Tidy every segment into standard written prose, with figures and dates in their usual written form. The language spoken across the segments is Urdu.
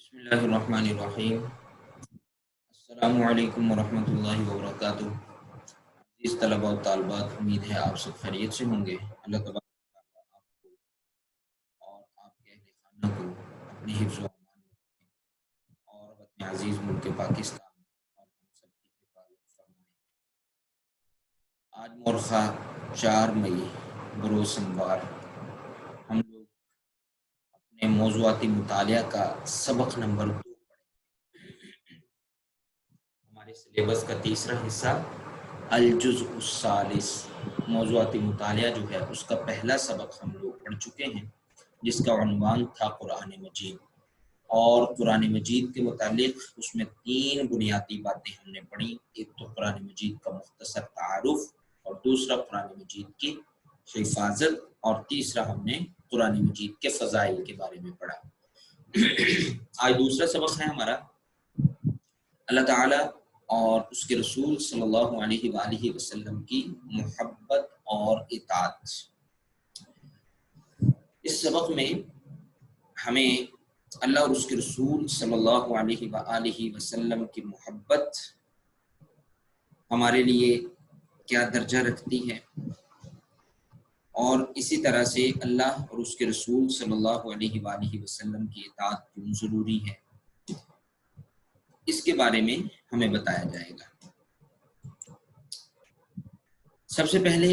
بسم اللہ الرحمن الرحیم۔ السلام علیکم ورحمۃ اللہ وبرکاتہ۔ عزیز طلباء و طالبات، امید ہے آپ سب خیریت سے ہوں گے۔ اللہ تبارک و تعالیٰ آپ کو اور آپ کے اہل خانہ کو اپنی حفظ و امان میں رکھیں اور اپنے عزیز ملک پاکستان اور ہم سب کی حفاظت فرمائیں۔ آج مورخہ 4 مئی بروز سموار ہم لوگ اپنے موضوعاتی مطالعہ کا سبق نمبر 2 ہمارے سلیبس کا تیسرا حصہ الجزء الثالث موضوعاتی مطالعہ جو ہے اس کا پہلا سبق ہم لوگ پڑھ چکے ہیں، جس کا عنوان تھا قرآن مجید۔ اور قرآن مجید کے متعلق اس میں 3 بنیادی باتیں ہم نے پڑھی۔ ایک تو قرآن مجید کا مختصر تعارف، اور دوسرا قرآن مجید کی حفاظت، اور تیسرا ہم نے قرآن مجید کے فضائل کے بارے میں پڑھا۔ آج دوسرا سبق ہے ہمارا اللہ تعالی اور اس کے رسول صلی اللہ علیہ وآلہ وسلم کی محبت اور اطاعت۔ اس سبق میں ہمیں اللہ اور اس کے رسول صلی اللہ علیہ وآلہ وسلم کی محبت ہمارے لیے کیا درجہ رکھتی ہے، اور اسی طرح سے اللہ اور اس کے رسول صلی اللہ علیہ وآلہ وسلم کی اطاعت کیوں ضروری ہے، اس کے بارے میں ہمیں بتایا جائے گا۔ سب سے پہلے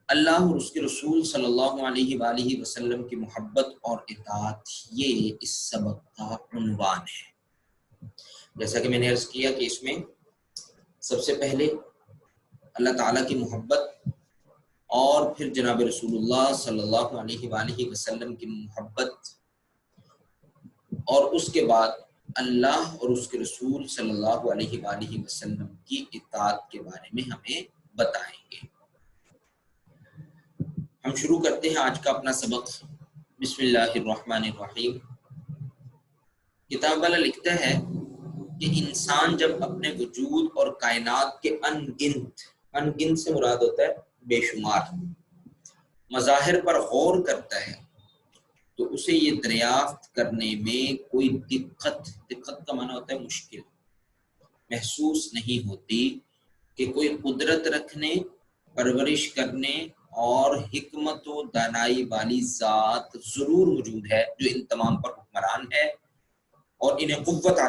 اللہ اور اس کے رسول صلی اللہ علیہ وآلہ وسلم کی محبت اور اطاعت، یہ اس سبق کا عنوان ہے۔ جیسا کہ میں نے عرض کیا کہ اس میں سب سے پہلے اللہ تعالیٰ کی محبت، اور پھر جناب رسول اللہ صلی اللہ علیہ وآلہ وسلم کی محبت، اور اس کے بعد اللہ اور اس کے رسول صلی اللہ علیہ وآلہ وسلم کی اطاعت کے بارے میں ہمیں بتائیں گے۔ ہم شروع کرتے ہیں آج کا اپنا سبق۔ بسم اللہ الرحمن الرحیم۔ کتاب والا لکھتا ہے کہ انسان جب اپنے وجود اور کائنات کے انگنت سے مراد ہوتا ہے بے شمار مظاہر پر غور کرتا ہے، تو اسے یہ دریافت کرنے میں کوئی دقت کا معنی ہوتا ہے مشکل، محسوس نہیں ہوتی کہ کوئی قدرت رکھنے، پرورش کرنے اور حکمت و دانائی والی ذات ضرور موجود ہے، جو ان تمام پر حکمران ہے اور انہیں قوت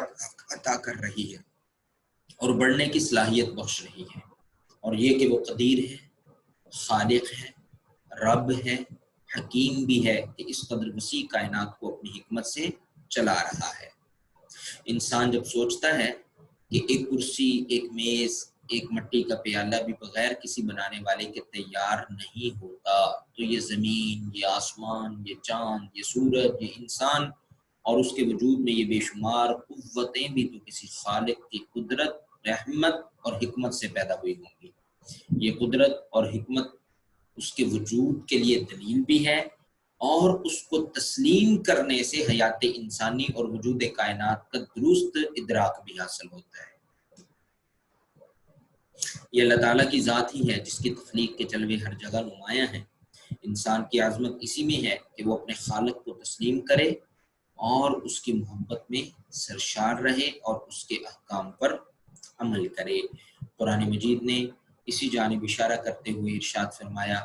عطا کر رہی ہے اور بڑھنے کی صلاحیت بخش رہی ہے، اور یہ کہ وہ قدیر ہے، خالق ہے، رب ہے، حکیم بھی ہے کہ اس قدر وسیع کائنات کو اپنی حکمت سے چلا رہا ہے۔ انسان جب سوچتا ہے کہ ایک کرسی، ایک میز، ایک مٹی کا پیالہ بھی بغیر کسی بنانے والے کے تیار نہیں ہوتا، تو یہ زمین، یہ آسمان، یہ چاند، یہ سورج، یہ انسان اور اس کے وجود میں یہ بے شمار قوتیں بھی تو کسی خالق کی قدرت، رحمت اور حکمت سے پیدا ہوئی ہوں گی۔ یہ قدرت اور حکمت اس کے وجود کے لیے دلیل بھی ہے، اور اس کو تسلیم کرنے سے حیات انسانی اور وجود کائنات کا درست ادراک بھی حاصل ہوتا ہے۔ یہ اللہ تعالیٰ کی ذات ہی ہے جس کی تخلیق کے جلوے ہر جگہ نمایاں ہیں۔ انسان کی عظمت اسی میں ہے کہ وہ اپنے خالق کو تسلیم کرے اور اس کی محبت میں سرشار رہے اور اس کے احکام پر عمل کرے۔ قرآن مجید نے اسی جانب اشارہ کرتے ہوئے ارشاد فرمایا،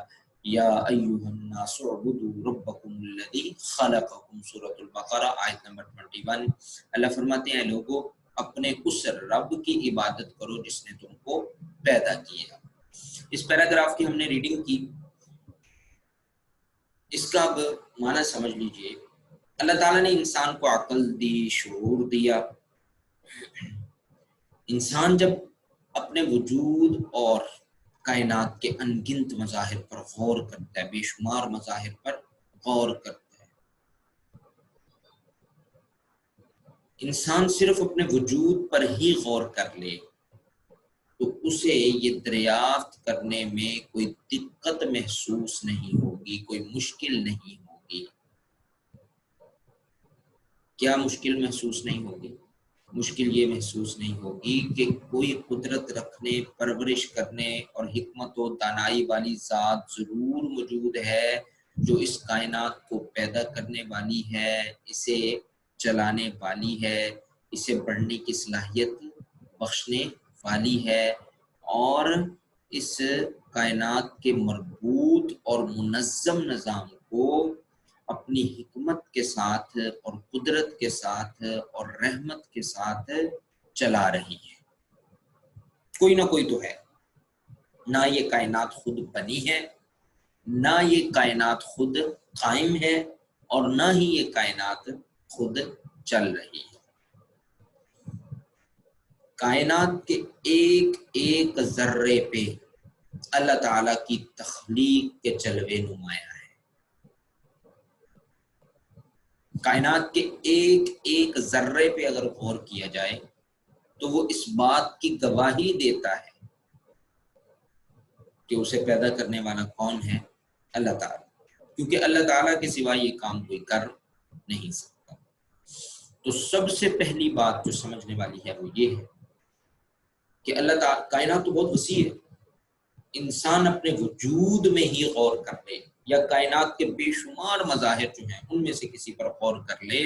یا ایھا الناس اعبدوا ربکم الذی خلقکم، سورۃ البقرہ آیت نمبر 21۔ اللہ فرماتے ہیں لوگوں، اپنے اس رب کی عبادت کرو جس نے تم کو پیدا کیا۔ اس پیراگراف کی ہم نے ریڈنگ کی، اس کا اب معنی سمجھ لیجئے۔ اللہ تعالیٰ نے انسان کو عقل دی، شعور دیا۔ انسان جب اپنے وجود اور کائنات کے انگنت مظاہر پر غور کرتا ہے، بے شمار مظاہر پر غور کرتا ہے، انسان صرف اپنے وجود پر ہی غور کر لے تو اسے یہ دریافت کرنے میں کوئی دقت محسوس نہیں ہوگی، کوئی مشکل نہیں ہوگی۔ کیا مشکل محسوس نہیں ہوگی؟ مشکل یہ محسوس نہیں ہوگی کہ کوئی قدرت رکھنے، پرورش کرنے اور حکمت و دانائی والی ذات ضرور موجود ہے جو اس کائنات کو پیدا کرنے والی ہے، اسے چلانے والی ہے، اسے بڑھنے کی صلاحیت بخشنے والی ہے، اور اس کائنات کے مربوط اور منظم نظام کو اپنی حکمت کے ساتھ اور قدرت کے ساتھ اور رحمت کے ساتھ چلا رہی ہے۔ کوئی نہ کوئی تو ہے، نہ یہ کائنات خود بنی ہے، نہ یہ کائنات خود قائم ہے، اور نہ ہی یہ کائنات خود چل رہی ہے۔ کائنات کے ایک ایک ذرے پہ اللہ تعالیٰ کی تخلیق کے جلوے نمایاں ہیں۔ کائنات کے ایک ایک ذرے پہ اگر غور کیا جائے تو وہ اس بات کی گواہی دیتا ہے کہ اسے پیدا کرنے والا کون ہے؟ اللہ تعالیٰ، کیونکہ اللہ تعالیٰ کے سوا یہ کام کوئی کر نہیں سکتا۔ تو سب سے پہلی بات جو سمجھنے والی ہے وہ یہ ہے کہ اللہ تعالیٰ، کائنات تو بہت وسیع ہے، انسان اپنے وجود میں ہی غور کر لے یا کائنات کے بے شمار مظاہر جو ہیں ان میں سے کسی پر غور کر لے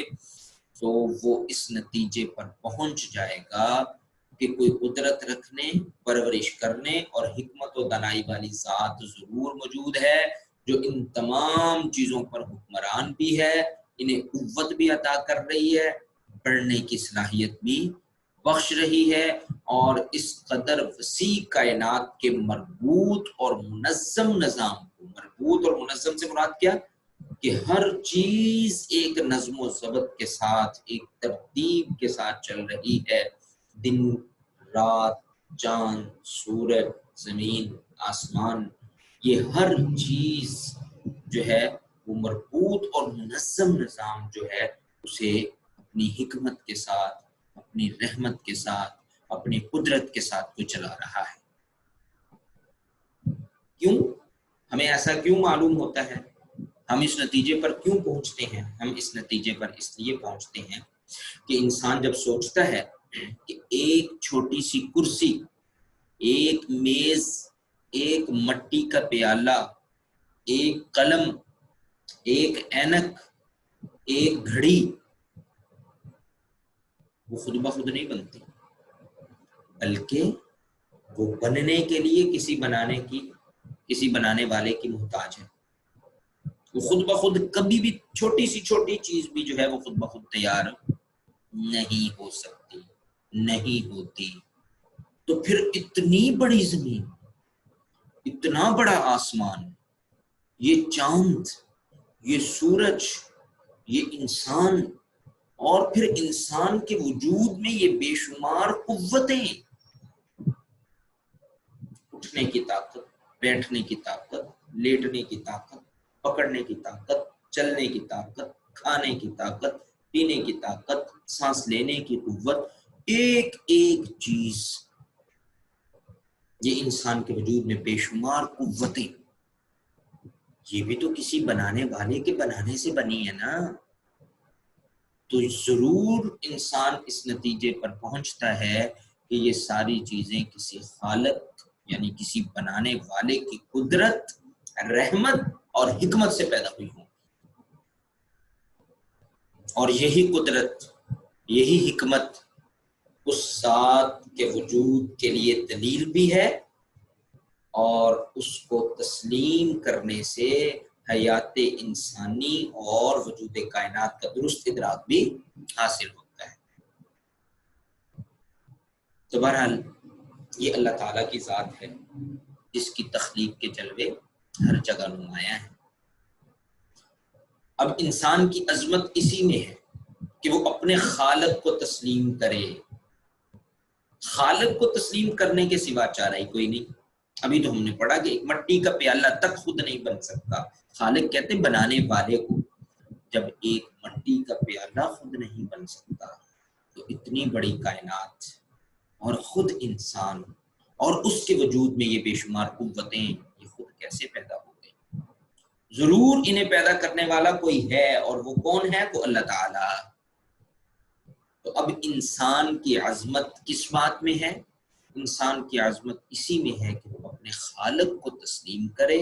تو وہ اس نتیجے پر پہنچ جائے گا کہ کوئی قدرت رکھنے، پرورش کرنے اور حکمت و دانائی والی ذات ضرور موجود ہے، جو ان تمام چیزوں پر حکمران بھی ہے، انہیں قوت بھی عطا کر رہی ہے، بڑھنے کی صلاحیت بھی بخش رہی ہے، اور اس قدر وسیع کائنات کے مربوط اور منظم نظام کو، مربوط اور منظم سے مراد کیا کہ ہر چیز ایک نظم و ضبط کے ساتھ، ایک ترتیب کے ساتھ چل رہی ہے، دن رات، چاند، سورج، زمین، آسمان، یہ ہر چیز جو ہے وہ مربوط اور منظم نظام جو ہے اسے اپنی حکمت کے ساتھ، اپنی رحمت کے ساتھ، اپنی قدرت کے ساتھ کوئی چلا رہا ہے۔ کیوں؟ ہمیں ایسا کیوں معلوم ہوتا ہے؟ ہم اس نتیجے پر کیوں پہنچتے ہیں؟ ہم اس نتیجے پر اس لیے پہنچتے ہیں کہ انسان جب سوچتا ہے کہ ایک چھوٹی سی کرسی، ایک میز، ایک مٹی کا پیالہ، ایک قلم، ایک اینک، ایک گھڑی، وہ خود بخود نہیں بنتی، بلکہ وہ بننے کے لیے کسی بنانے والے کی محتاج ہے۔ وہ خود بخود کبھی بھی چھوٹی سی چھوٹی چیز بھی جو ہے وہ خود بخود تیار نہیں ہو سکتی، نہیں ہوتی۔ تو پھر اتنی بڑی زمین، اتنا بڑا آسمان، یہ چاند، یہ سورج، یہ انسان، اور پھر انسان کے وجود میں یہ بے شمار قوتیں، اٹھنے کی طاقت، بیٹھنے کی طاقت، لیٹنے کی طاقت، پکڑنے کی طاقت، چلنے کی طاقت، کھانے کی طاقت، پینے کی طاقت، سانس لینے کی قوت، ایک ایک چیز، یہ انسان کے وجود میں بے شمار قوتیں، یہ بھی تو کسی بنانے والے کے بنانے سے بنی ہے نا۔ تو ضرور انسان اس نتیجے پر پہنچتا ہے کہ یہ ساری چیزیں کسی خالق یعنی کسی بنانے والے کی قدرت، رحمت اور حکمت سے پیدا ہوئی ہوں، اور یہی قدرت، یہی حکمت اس ذات کے وجود کے لیے دلیل بھی ہے، اور اس کو تسلیم کرنے سے حیات انسانی اور وجود کائنات کا درست ادراک بھی حاصل ہوتا ہے۔ تو بہرحال یہ اللہ تعالیٰ کی ذات ہے جس کی تخلیق کے جلوے ہر جگہ نمایاں ہیں۔ اب انسان کی عظمت اسی میں ہے کہ وہ اپنے خالق کو تسلیم کرے۔ خالق کو تسلیم کرنے کے سوا چارہ ہی کوئی نہیں۔ ابھی تو ہم نے پڑھا کہ ایک مٹی کا پیالہ تک خود نہیں بن سکتا، خالق کہتے ہیں بنانے والے کو۔ جب ایک مٹی کا پیالہ خود نہیں بن سکتا تو اتنی بڑی کائنات اور خود انسان اور اس کے وجود میں یہ بے شمار قوتیں، یہ خود کیسے پیدا ہو گئی؟ ضرور انہیں پیدا کرنے والا کوئی ہے، اور وہ کون ہے؟ وہ اللہ تعالیٰ۔ تو اب انسان کی عظمت کس بات میں ہے؟ انسان کی عظمت اسی میں ہے کہ وہ اپنے خالق کو تسلیم کرے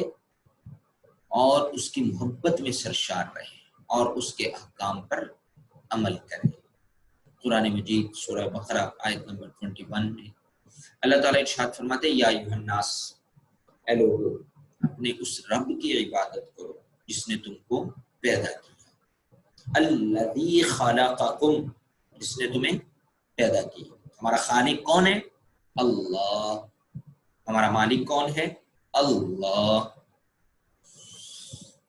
اور اس کی محبت میں سرشار رہیں اور اس کے احکام پر عمل کریں۔ قرآن مجید سورہ بقرہ آیت نمبر 21 میں اللہ تعالیٰ ارشاد فرماتے ہیں یا ایھا الناس، اے لوگو اپنے اس رب کی عبادت کرو جس نے تم کو پیدا کیا، الذی خلقکم، جس نے تمہیں پیدا کیا۔ ہمارا خالق کون ہے؟ اللہ۔ ہمارا مالک کون ہے؟ اللہ۔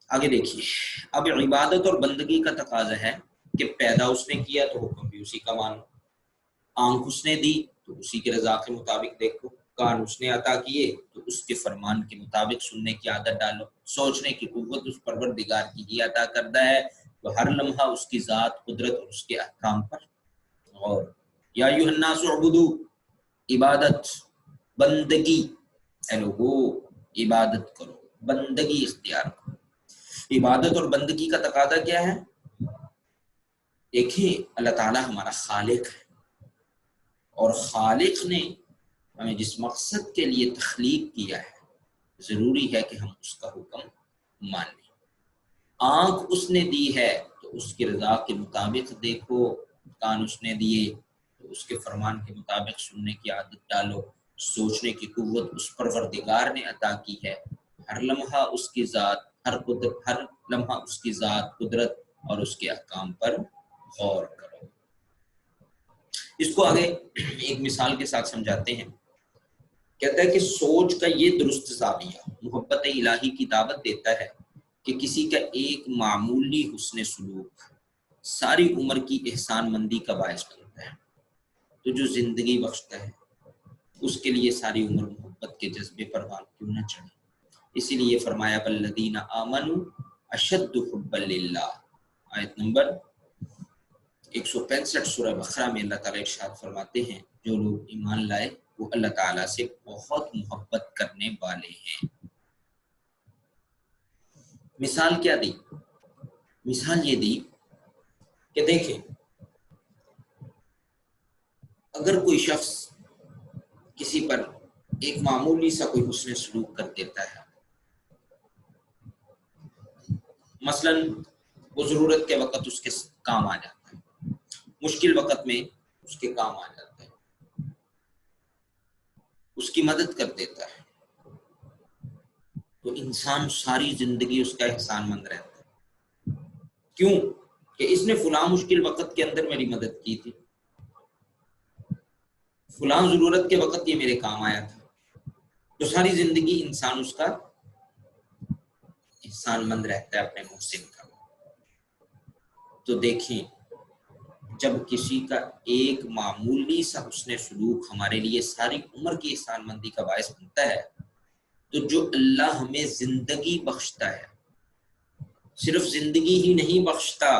آگے دیکھیے، اب عبادت اور بندگی کا تقاضا ہے کہ پیدا اس نے کیا تو حکم بھی اسی کا مانو، آنکھ اس نے دی تو اسی کے رضا کے مطابق دیکھو، کان اس نے عطا کیے تو اس کے فرمان کے مطابق سننے کی عادت ڈالو، سوچنے کی قوت اس پروردگار کی ہی عطا کرتا ہے تو ہر لمحہ اس کی ذات، قدرت اور اس کے احکام پر غور۔ یا ایھا الناس اعبدوا، عبادت، بندگی، اے لوگو عبادت کرو، بندگی اختیار کرو۔ عبادت اور بندگی کا تقاضا کیا ہے؟ دیکھیں، اللہ تعالیٰ ہمارا خالق ہے اور خالق نے ہمیں جس مقصد کے لیے تخلیق کیا ہے ضروری ہے کہ ہم اس کا حکم مان لیں۔ آنکھ اس نے دی ہے تو اس کی رضا کے مطابق دیکھو، کان اس نے دیے تو اس کے فرمان کے مطابق سننے کی عادت ڈالو، سوچنے کی قوت اس پروردگار نے عطا کی ہے، ہر لمحہ اس کی ذات، ہر لمحہ اس کی ذات، قدرت اور اس کے احکام پر غور کرو۔ اس کو آگے ایک مثال کے ساتھ سمجھاتے ہیں۔ کہتا ہے کہ سوچ کا یہ درست زاویہ محبت الہی کی دعوت دیتا ہے کہ کسی کا ایک معمولی حسن سلوک ساری عمر کی احسان مندی کا باعث بنتا ہے، تو جو زندگی بخشتا ہے اس کے لیے ساری عمر محبت کے جذبے پر بال کیوں نہ چڑھے۔ اسی لیے فرمایا والذین آمنوا اشد حبا للہ، آیت نمبر 165 سورہ بقرہ میں اللہ تعالیٰ ارشاد فرماتے ہیں جو لوگ ایمان لائے وہ اللہ تعالیٰ سے بہت محبت کرنے والے ہیں۔ مثال کیا دی؟ مثال یہ دی کہ دیکھیں، اگر کوئی شخص کسی پر ایک معمولی سا کوئی حسن سلوک کر دیتا ہے، مثلا وہ ضرورت کے وقت اس کے کام آ جاتا ہے، مشکل وقت میں اس کے کام آ جاتا ہے، اس کی مدد کر دیتا ہے، تو انسان ساری زندگی اس کا احسان مند رہتا ہے۔ کیوں؟ کہ اس نے فلاں مشکل وقت کے اندر میری مدد کی تھی، فلاں ضرورت کے وقت یہ میرے کام آیا تھا، تو ساری زندگی انسان اس کا احسان مند رہتا ہے اپنے محسن کا۔ تو دیکھیں، جب کسی کا ایک معمولی سا حسن سلوک ہمارے لیے ساری عمر کی احسان مندی کا باعث بنتا ہے، تو جو اللہ ہمیں زندگی بخشتا ہے، صرف زندگی ہی نہیں بخشتا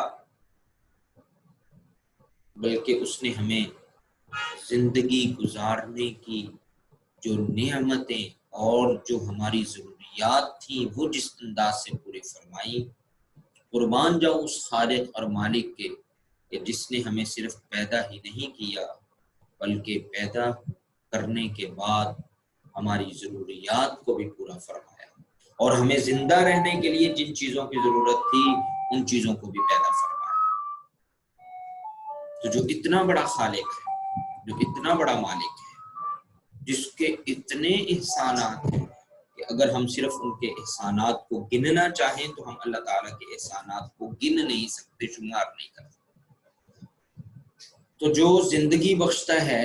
بلکہ اس نے ہمیں زندگی گزارنے کی جو نعمتیں اور جو ہماری ضروریات تھیں وہ جس انداز سے پورے فرمائی، قربان جاؤں اس خالق اور مالک کے کہ جس نے ہمیں صرف پیدا ہی نہیں کیا بلکہ پیدا کرنے کے بعد ہماری ضروریات کو بھی پورا فرمایا، اور ہمیں زندہ رہنے کے لیے جن چیزوں کی ضرورت تھی ان چیزوں کو بھی پیدا فرمایا۔ تو جو اتنا بڑا خالق ہے، جو اتنا بڑا مالک ہے، جس کے اتنے احسانات ہیں کہ اگر ہم صرف ان کے احسانات کو گننا چاہیں تو ہم اللہ تعالیٰ کے احسانات کو گن نہیں سکتے، شمار نہیں کر سکتے۔ تو جو زندگی بخشتا ہے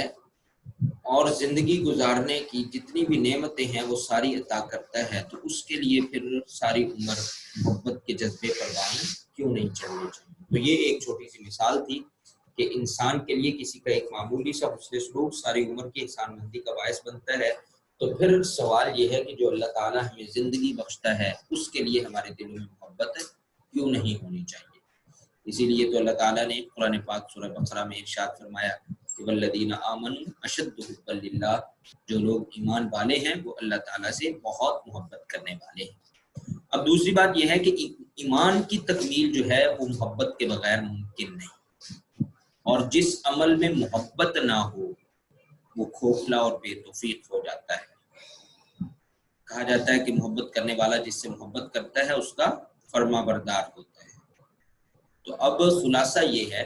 اور زندگی گزارنے کی جتنی بھی نعمتیں ہیں وہ ساری عطا کرتا ہے، تو اس کے لیے پھر ساری عمر محبت کے جذبے پر بال کیوں نہیں چڑھنے چاہیے۔ تو یہ ایک چھوٹی سی مثال تھی کہ انسان کے لیے کسی کا ایک معمولی سا حسن سلوک ساری عمر کی احسان مندی کا باعث بنتا ہے، تو پھر سوال یہ ہے کہ جو اللہ تعالیٰ ہمیں زندگی بخشتا ہے اس کے لیے ہمارے دلوں میں محبت کیوں نہیں ہونی چاہیے۔ اسی لیے تو اللہ تعالیٰ نے قرآن پاک سورہ بقرہ میں ارشاد فرمایا کہ والذین آمنوا اشد حبا للہ، جو لوگ ایمان والے ہیں وہ اللہ تعالیٰ سے بہت محبت کرنے والے ہیں۔ اب دوسری بات یہ ہے کہ ایمان کی تکمیل جو ہے وہ محبت کے بغیر ممکن نہیں، اور جس عمل میں محبت نہ ہو وہ کھوکھلا اور بے توفیق ہو جاتا ہے۔ کہا جاتا ہے کہ محبت کرنے والا جس سے محبت کرتا ہے اس کا فرما بردار ہوتا ہے۔ تو اب خلاصہ یہ ہے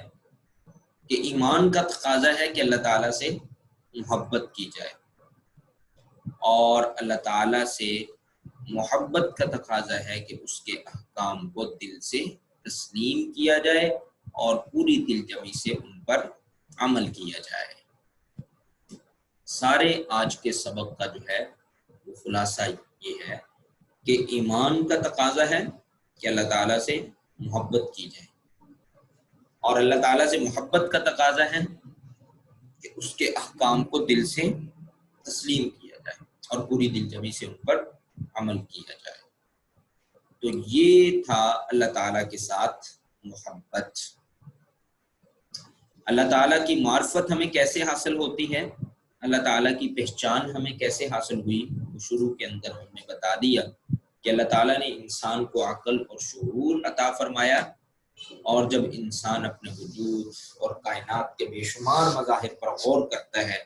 کہ ایمان کا تقاضا ہے کہ اللہ تعالیٰ سے محبت کی جائے، اور اللہ تعالیٰ سے محبت کا تقاضا ہے کہ اس کے احکام کو دل سے تسلیم کیا جائے اور پوری دل جمی سے ان پر عمل کیا جائے۔ سارے آج کے سبق کا جو ہے وہ خلاصہ یہ ہے کہ ایمان کا تقاضا ہے کہ اللہ تعالیٰ سے محبت کی جائے، اور اللہ تعالیٰ سے محبت کا تقاضا ہے کہ اس کے احکام کو دل سے تسلیم کیا جائے اور پوری دل جمی سے ان پر عمل کیا جائے۔ تو یہ تھا اللہ تعالیٰ کے ساتھ محبت۔ اللہ تعالیٰ کی معرفت ہمیں کیسے حاصل ہوتی ہے، اللہ تعالیٰ کی پہچان ہمیں کیسے حاصل ہوئی، وہ شروع کے اندر ہم نے بتا دیا کہ اللہ تعالیٰ نے انسان کو عقل اور شعور عطا فرمایا، اور جب انسان اپنے وجود اور کائنات کے بے شمار مظاہر پر غور کرتا ہے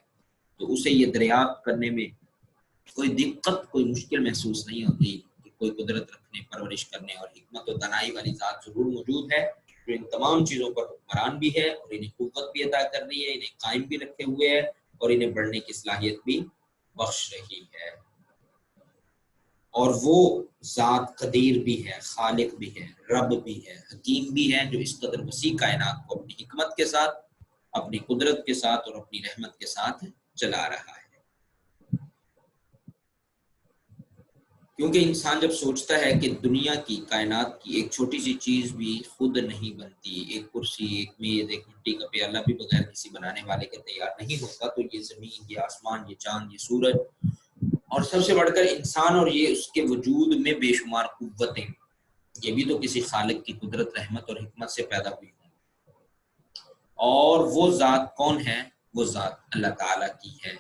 تو اسے یہ دریافت کرنے میں کوئی دقت، کوئی مشکل محسوس نہیں ہوتی کہ کوئی قدرت رکھنے، پرورش کرنے اور حکمت و دانائی والی ذات ضرور موجود ہے جو ان تمام چیزوں پر حکمران بھی ہے اور انہیں قوت بھی عطا کر رہی ہے، انہیں قائم بھی رکھے ہوئے ہے اور انہیں بڑھنے کی صلاحیت بھی بخش رہی ہے۔ اور وہ ذات قدیر بھی ہے، خالق بھی ہے، رب بھی ہے، حکیم بھی ہے، جو اس قدر وسیع کائنات کو اپنی حکمت کے ساتھ، اپنی قدرت کے ساتھ اور اپنی رحمت کے ساتھ چلا رہا ہے۔ کیونکہ انسان جب سوچتا ہے کہ دنیا کی، کائنات کی ایک چھوٹی سی چیز بھی خود نہیں بنتی، ایک کرسی، ایک میز، ایک مٹی کا پیالہ بھی بغیر کسی بنانے والے کے تیار نہیں ہوتا، تو یہ زمین، یہ آسمان، یہ چاند، یہ سورج، اور سب سے بڑھ کر انسان اور یہ اس کے وجود میں بے شمار قوتیں، یہ بھی تو کسی خالق کی قدرت، رحمت اور حکمت سے پیدا ہوئی ہوں۔ اور وہ ذات کون ہے؟ وہ ذات اللہ تعالیٰ کی ہے،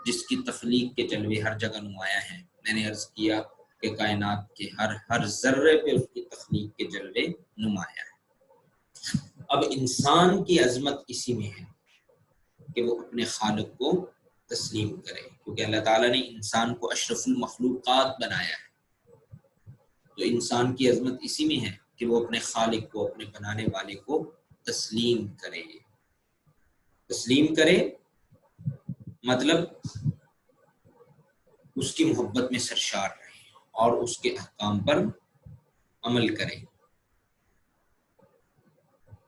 جس کی تخلیق کے جلوے ہر جگہ نمایاں ہیں۔ میں نے عرض کیا کہ کائنات کے ہر ذرے پہ اس کی تخلیق کے جلوے نمایاں ہیں۔ اب انسان کی عظمت اسی میں ہے کہ وہ اپنے خالق کو تسلیم کرے، کیونکہ اللہ تعالیٰ نے انسان کو اشرف المخلوقات بنایا ہے۔ تو انسان کی عظمت اسی میں ہے کہ وہ اپنے خالق کو، اپنے بنانے والے کو تسلیم کرے۔ تسلیم کرے مطلب اس کی محبت میں سرشار رہے اور اس کے احکام پر عمل کرے۔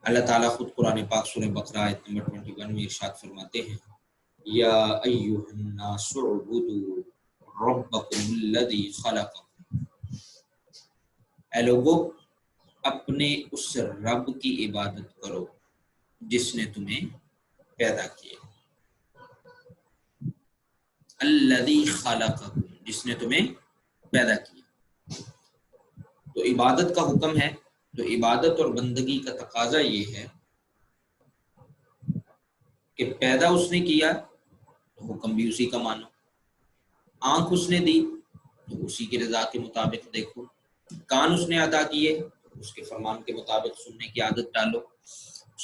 اللہ تعالیٰ خود قرآن پاک سورہ بقرہ آیت نمبر 21 میں ارشاد فرماتے ہیں، یا ایھا الناس اعبدوا ربکم الذی خلقکم، اے لوگو اپنے اس رب کی عبادت کرو جس نے تمہیں پیدا کیا، الذی خلقکم، جس نے تمہیں پیدا کیا۔ تو عبادت کا حکم ہے، تو عبادت اور بندگی کا تقاضا یہ ہے کہ پیدا اس نے کیا تو حکم بھی اسی کا مانو، آنکھ اس نے دی تو اسی کی رضا کے مطابق دیکھو، کان اس نے عطا کیے تو اس کے فرمان کے مطابق سننے کی عادت ڈالو،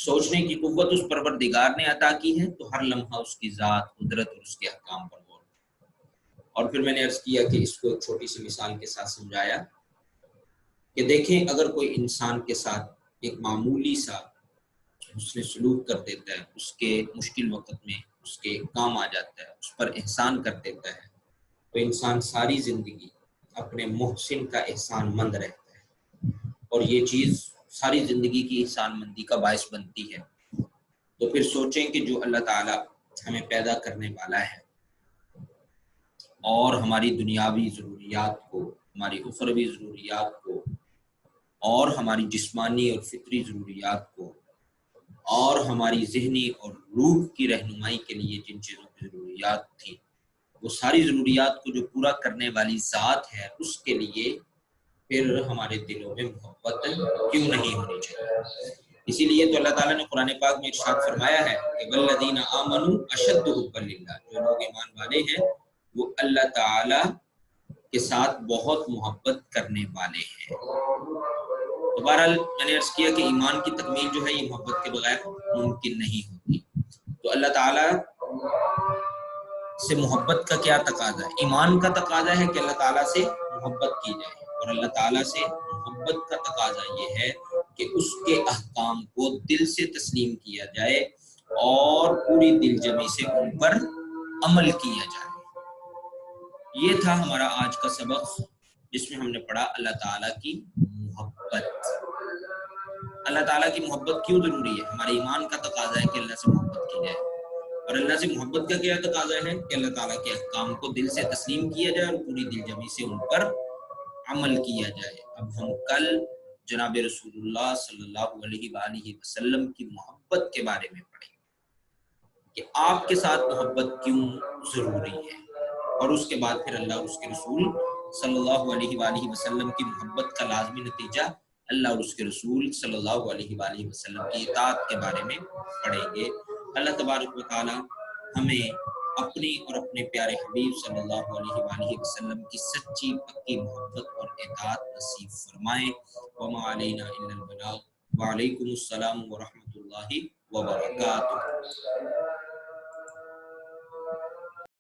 سوچنے کی قوت اس پروردگار نے عطا کی ہے تو ہر لمحہ اس کی ذات، قدرت اور اس کے احکام پر غور۔ اور پھر میں نے عرض کیا کہ اس کو ایک چھوٹی سی مثال کے ساتھ سمجھایا کہ دیکھیں اگر کوئی انسان کے ساتھ ایک معمولی سا اس نے سلوک کر دیتا ہے، اس کے مشکل وقت میں اس کے کام آ جاتا ہے، اس پر احسان کر دیتا ہے، تو انسان ساری زندگی اپنے محسن کا احسان مند رہتا ہے، اور یہ چیز ساری زندگی کی احسان مندی کا باعث بنتی ہے۔ تو پھر سوچیں کہ جو اللہ تعالیٰ ہمیں پیدا کرنے والا ہے اور ہماری دنیاوی ضروریات کو، ہماری اخروی ضروریات کو، اور ہماری جسمانی اور فطری ضروریات کو، اور ہماری ذہنی اور روح کی رہنمائی کے لیے جن چیزوں کی ضروریات تھی، وہ ساری ضروریات کو جو پورا کرنے والی ذات ہے، اس کے لیے پھر ہمارے دلوں میں محبت کیوں نہیں ہونی چاہیے؟ اسی لیے تو اللہ تعالیٰ نے قرآن پاک میں ارشاد فرمایا ہے کہ والذین آمنوا اشد حبا للہ، جو لوگ ایمان والے ہیں وہ اللہ تعالیٰ کے ساتھ بہت محبت کرنے والے ہیں۔ تو بہرحال میں نے عرض کیا کہ ایمان کی تکمیل جو ہے یہ محبت کے بغیر ممکن نہیں ہوتی۔ تو اللہ تعالیٰ سے محبت کا کیا تقاضا ہے؟ ایمان کا تقاضا ہے کہ اللہ تعالیٰ سے محبت کی جائے، اور اللہ تعالیٰ سے محبت کا تقاضا یہ ہے کہ اس کے احکام کو دل سے تسلیم کیا جائے اور پوری دل جمی سے ان پر عمل کیا جائے۔ یہ تھا ہمارا آج کا سبق، جس میں ہم نے پڑھا اللہ تعالیٰ کی محبت۔ اللہ تعالیٰ کی محبت کیوں ضروری ہے؟ ہمارے ایمان کا تقاضا ہے کہ اللہ سے محبت کی جائے، اور اللہ سے محبت کا کیا تقاضا ہے کہ اللہ تعالیٰ کے احکام کو دل سے تسلیم کیا جائے اور پوری دل جمی سے ان پر عمل کیا جائے۔ اب ہم کل جناب رسول اللہ صلی اللہ علیہ وآلہ وسلم کی محبت کے بارے میں پڑھیں کہ آپ کے ساتھ محبت کیوں ضروری ہے، اور اس کے بعد پھر اللہ اور اس کے رسول صلی اللہ علیہ وآلہ وسلم کی محبت کا لازمی نتیجہ اللہ اور اس کے رسول صلی اللہ علیہ وآلہ وسلم کی اطاعت کے بارے میں پڑھیں گے۔ اللہ تبارک و تعالی ہمیں اپنی اور اپنے پیارے حبیب صلی اللہ علیہ وآلہ وسلم کی سچی پکی محبت اور اطاعت نصیب فرمائے۔ وما علینا الا البلاغ۔ وعلیکم السلام ورحمۃ اللہ وبرکاتہ۔